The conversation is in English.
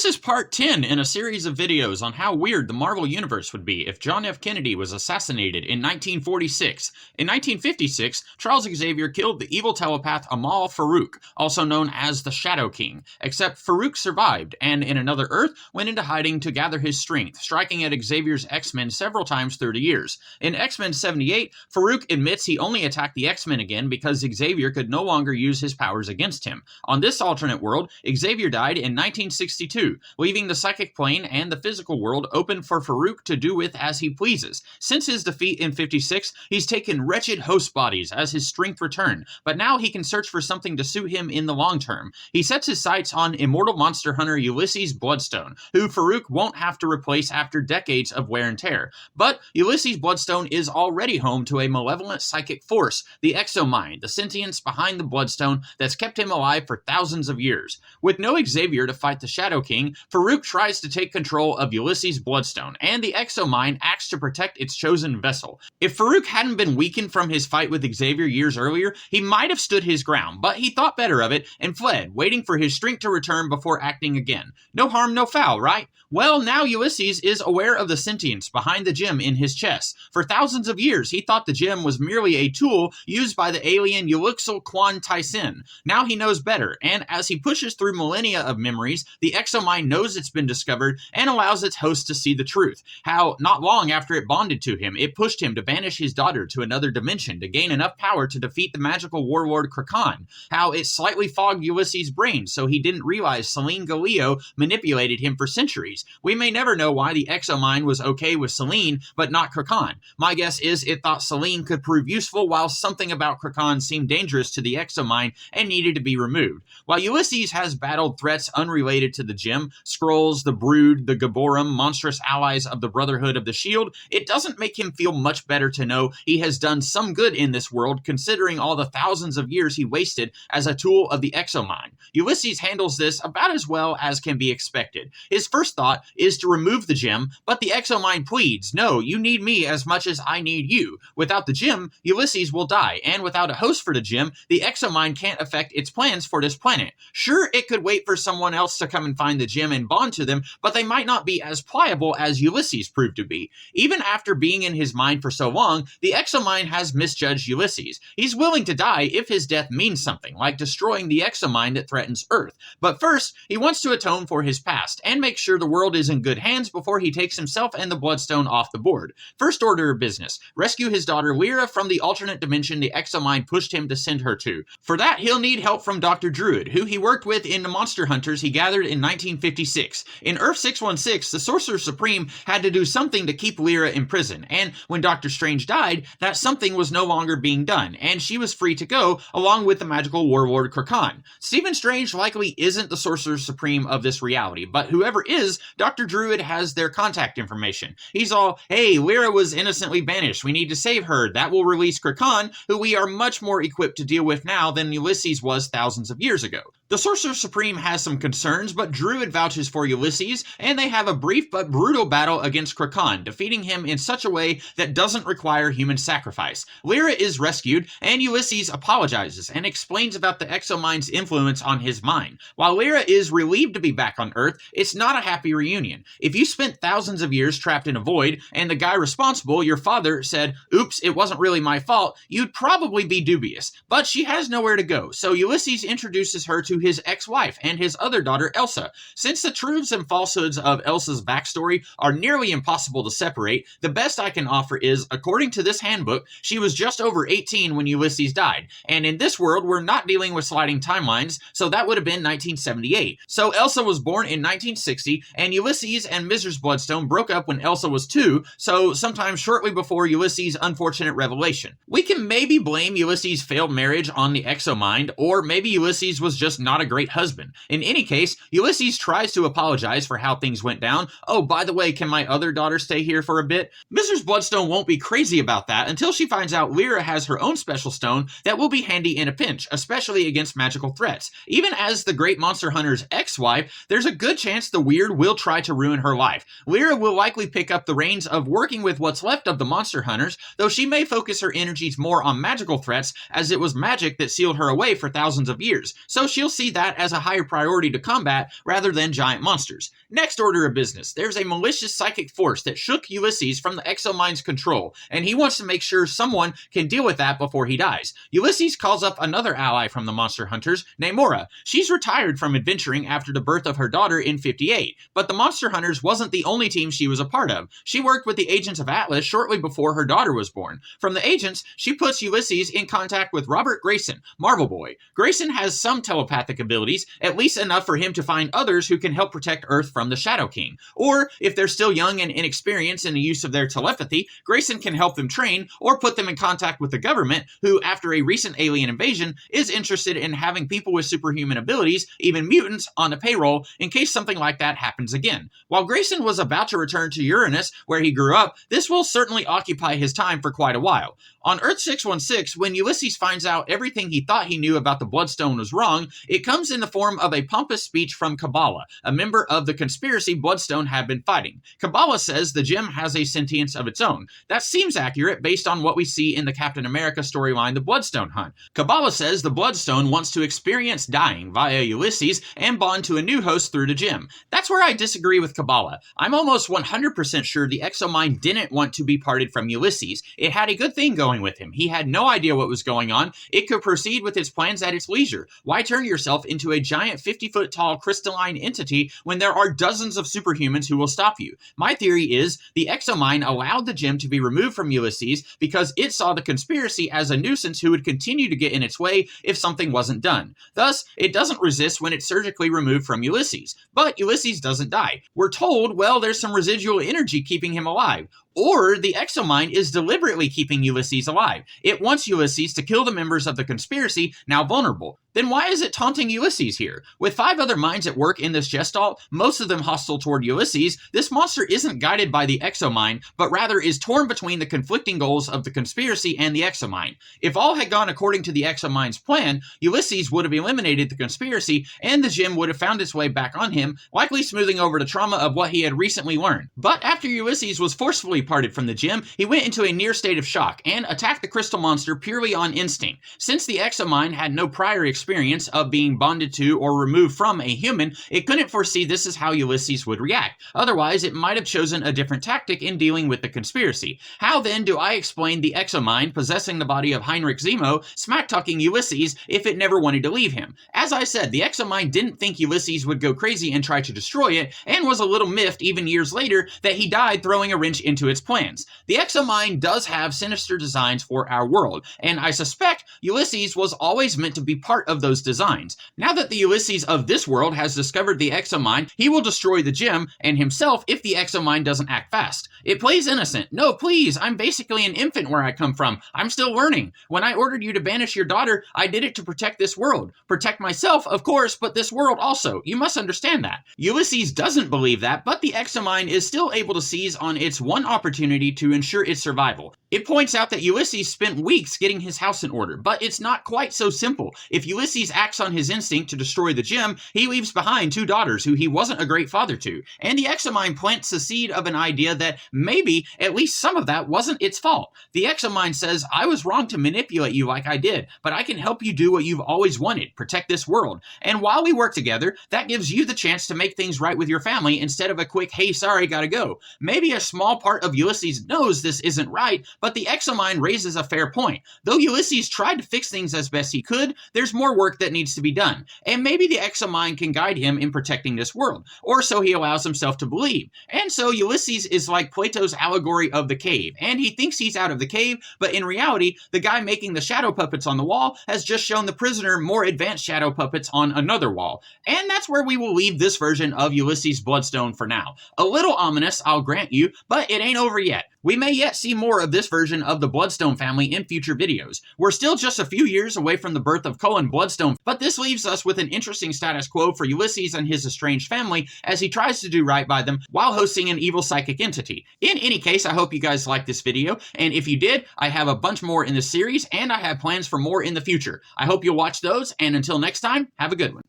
This is part 10 in a series of videos on how weird the Marvel Universe would be if John F. Kennedy was assassinated in 1946. In 1956, Charles Xavier killed the evil telepath Amal Farouk, also known as the Shadow King, except Farouk survived, and in another Earth, went into hiding to gather his strength, striking at Xavier's X-Men several times through the years. In X-Men 78, Farouk admits he only attacked the X-Men again because Xavier could no longer use his powers against him. On this alternate world, Xavier died in 1962, leaving the psychic plane and the physical world open for Farouk to do with as he pleases. Since his defeat in 56, he's taken wretched host bodies as his strength returned, but now he can search for something to suit him in the long term. He sets his sights on immortal monster hunter Ulysses Bloodstone, who Farouk won't have to replace after decades of wear and tear. But Ulysses Bloodstone is already home to a malevolent psychic force, the Exomind, the sentience behind the Bloodstone that's kept him alive for thousands of years. With no Xavier to fight the Shadow King, Farouk tries to take control of Ulysses Bloodstone, and the Exomind acts to protect its chosen vessel. If Farouk hadn't been weakened from his fight with Xavier years earlier, he might have stood his ground, but he thought better of it and fled, waiting for his strength to return before acting again. No harm, no foul, right? Well, now Ulysses is aware of the sentience behind the gem in his chest. For thousands of years, he thought the gem was merely a tool used by the alien Ulixel Quan Tyson. Now he knows better, and as he pushes through millennia of memories, the Exomind knows it's been discovered and allows its host to see the truth. How, not long after it bonded to him, it pushed him to banish his daughter to another dimension to gain enough power to defeat the magical warlord Krakan. How it slightly fogged Ulysses' brain so he didn't realize Selene Galileo manipulated him for centuries. We may never know why the Exomind was okay with Selene, but not Krakan. My guess is it thought Selene could prove useful, while something about Krakan seemed dangerous to the Exomind and needed to be removed. While Ulysses has battled threats unrelated to the gem, Skrulls, the Brood, the Gaborim, monstrous allies of the Brotherhood of the Shield, it doesn't make him feel much better to know he has done some good in this world, considering all the thousands of years he wasted as a tool of the Exomind. Ulysses handles this about as well as can be expected. His first thought is to remove the gem, but the Exomind pleads, "No, you need me as much as I need you. Without the gem, Ulysses will die, and without a host for the gem, the Exomind can't affect its plans for this planet. Sure, it could wait for someone else to come and find the gem and bond to them, but they might not be as pliable as Ulysses proved to be. Even after being in his mind for so long, the Exomind has misjudged Ulysses. He's willing to die if his death means something, like destroying the Exomind that threatens Earth. But first, he wants to atone for his past, and make sure the world is in good hands before he takes himself and the Bloodstone off the board. First order of business, rescue his daughter Lyra from the alternate dimension the Exomind pushed him to send her to. For that, he'll need help from Dr. Druid, who he worked with in the monster hunters he gathered in 1956. In Earth 616, the Sorcerer Supreme had to do something to keep Lyra in prison, and when Doctor Strange died, that something was no longer being done, and she was free to go, along with the magical warlord Krakan. Stephen Strange likely isn't the Sorcerer Supreme of this reality, but whoever is, Dr. Druid has their contact information. He's all, "Hey, Lyra was innocently banished. We need to save her. That will release Krakan, who we are much more equipped to deal with now than Ulysses was thousands of years ago." The Sorcerer Supreme has some concerns, but Druid vouches for Ulysses, and they have a brief but brutal battle against Krakan, defeating him in such a way that doesn't require human sacrifice. Lyra is rescued, and Ulysses apologizes and explains about the Exomind's influence on his mind. While Lyra is relieved to be back on Earth, it's not a happy reunion. If you spent thousands of years trapped in a void, and the guy responsible, your father, said, "Oops, it wasn't really my fault," you'd probably be dubious. But she has nowhere to go, so Ulysses introduces her to his ex-wife and his other daughter, Elsa. Since the truths and falsehoods of Elsa's backstory are nearly impossible to separate, the best I can offer is, according to this handbook, she was just over 18 when Ulysses died, and in this world we're not dealing with sliding timelines, so that would have been 1978. So Elsa was born in 1960, and Ulysses and Mrs. Bloodstone broke up when Elsa was 2, so sometime shortly before Ulysses' unfortunate revelation. We can maybe blame Ulysses' failed marriage on the Exomind, or maybe Ulysses was just not a great husband. In any case, Ulysses tries to apologize for how things went down. "Oh, by the way, can my other daughter stay here for a bit?" Mrs. Bloodstone won't be crazy about that until she finds out Lyra has her own special stone that will be handy in a pinch, especially against magical threats. Even as the great monster hunter's ex-wife, there's a good chance the weird will try to ruin her life. Lyra will likely pick up the reins of working with what's left of the monster hunters, though she may focus her energies more on magical threats, as it was magic that sealed her away for thousands of years, so she'll see that as a higher priority to combat rather than giant monsters. Next order of business, there's a malicious psychic force that shook Ulysses from the Exomind's control, and he wants to make sure someone can deal with that before he dies. Ulysses calls up another ally from the monster hunters, Namora. She's retired from adventuring after the birth of her daughter in 58, but the monster hunters wasn't the only team she was a part of. She worked with the Agents of Atlas shortly before her daughter was born. From the Agents, she puts Ulysses in contact with Robert Grayson, Marvel Boy. Grayson has some telepathic abilities, at least enough for him to find others who can help protect Earth from the Shadow King. Or, if they're still young and inexperienced in the use of their telepathy, Grayson can help them train or put them in contact with the government, who, after a recent alien invasion, is interested in having people with superhuman abilities, even mutants, on the payroll in case something like that happens again. While Grayson was about to return to Uranus, where he grew up, this will certainly occupy his time for quite a while. On Earth 616, when Ulysses finds out everything he thought he knew about the Bloodstone was wrong, it comes in the form of a pompous speech from Kabbalah, a member of the conspiracy Bloodstone had been fighting. Kabbalah says the gem has a sentience of its own. That seems accurate based on what we see in the Captain America storyline, The Bloodstone Hunt. Kabbalah says the Bloodstone wants to experience dying via Ulysses and bond to a new host through the gem. That's where I disagree with Kabbalah. I'm almost 100% sure the Exomind didn't want to be parted from Ulysses. It had a good thing going with him. He had no idea what was going on. It could proceed with its plans at its leisure. Why turn yourself into a giant 50-foot tall crystalline entity when there are dozens of superhumans who will stop you? My theory is the Exomind allowed the gem to be removed from Ulysses because it saw the conspiracy as a nuisance who would continue to get in its way if something wasn't done. Thus, it doesn't resist when it's surgically removed from Ulysses. But Ulysses doesn't die. We're told, well, there's some residual energy keeping him alive. Or the Exomind is deliberately keeping Ulysses alive. It wants Ulysses to kill the members of the conspiracy now vulnerable. Then why is it taunting Ulysses here? With 5 other minds at work in this Gestalt, most of them hostile toward Ulysses, this monster isn't guided by the Exomind, but rather is torn between the conflicting goals of the conspiracy and the Exomind. If all had gone according to the Exomind's plan, Ulysses would have eliminated the conspiracy and the gem would have found its way back on him, likely smoothing over the trauma of what he had recently learned. But after Ulysses was forcefully parted from the gem, he went into a near state of shock and attacked the crystal monster purely on instinct. Since the Exomind had no prior experience of being bonded to or removed from a human, it couldn't foresee this is how Ulysses would react. Otherwise, it might have chosen a different tactic in dealing with the conspiracy. How then do I explain the Exomind possessing the body of Heinrich Zemo, smack-talking Ulysses if it never wanted to leave him? As I said, the Exomind didn't think Ulysses would go crazy and try to destroy it, and was a little miffed even years later that he died throwing a wrench into its plans. The Exomind does have sinister designs for our world, and I suspect Ulysses was always meant to be part of those designs. Now that the Ulysses of this world has discovered the Exomind, he will destroy the gem and himself if the Exomind doesn't act fast. It plays innocent. No, please, I'm basically an infant where I come from. I'm still learning. When I ordered you to banish your daughter, I did it to protect this world. Protect myself, of course, but this world also. You must understand that. Ulysses doesn't believe that, but the Exomind is still able to seize on its one opportunity to ensure its survival. It points out that Ulysses spent weeks getting his house in order, but it's not quite so simple. If Ulysses acts on his instinct to destroy the gem, he leaves behind 2 daughters who he wasn't a great father to, and the Exomind plants the seed of an idea that maybe at least some of that wasn't its fault. The Exomind says, I was wrong to manipulate you like I did, but I can help you do what you've always wanted, protect this world. And while we work together, that gives you the chance to make things right with your family instead of a quick, hey, sorry, gotta go. Maybe a small part of Ulysses knows this isn't right, but the Exomind raises a fair point. Though Ulysses tried to fix things as best he could, there's more work that needs to be done. And maybe the Exomind can guide him in protecting this world, or so he allows himself to believe. And so Ulysses is like Plato's allegory of the cave, and he thinks he's out of the cave, but in reality, the guy making the shadow puppets on the wall has just shown the prisoner more advanced shadow puppets on another wall. And that's where we will leave this version of Ulysses Bloodstone for now. A little ominous, I'll grant you, but it ain't over yet. We may yet see more of this version of the Bloodstone family in future videos. We're still just a few years away from the birth of Cullen Bloodstone, but this leaves us with an interesting status quo for Ulysses and his estranged family as he tries to do right by them while hosting an evil psychic entity. In any case, I hope you guys liked this video, and if you did, I have a bunch more in this series, and I have plans for more in the future. I hope you'll watch those, and until next time, have a good one.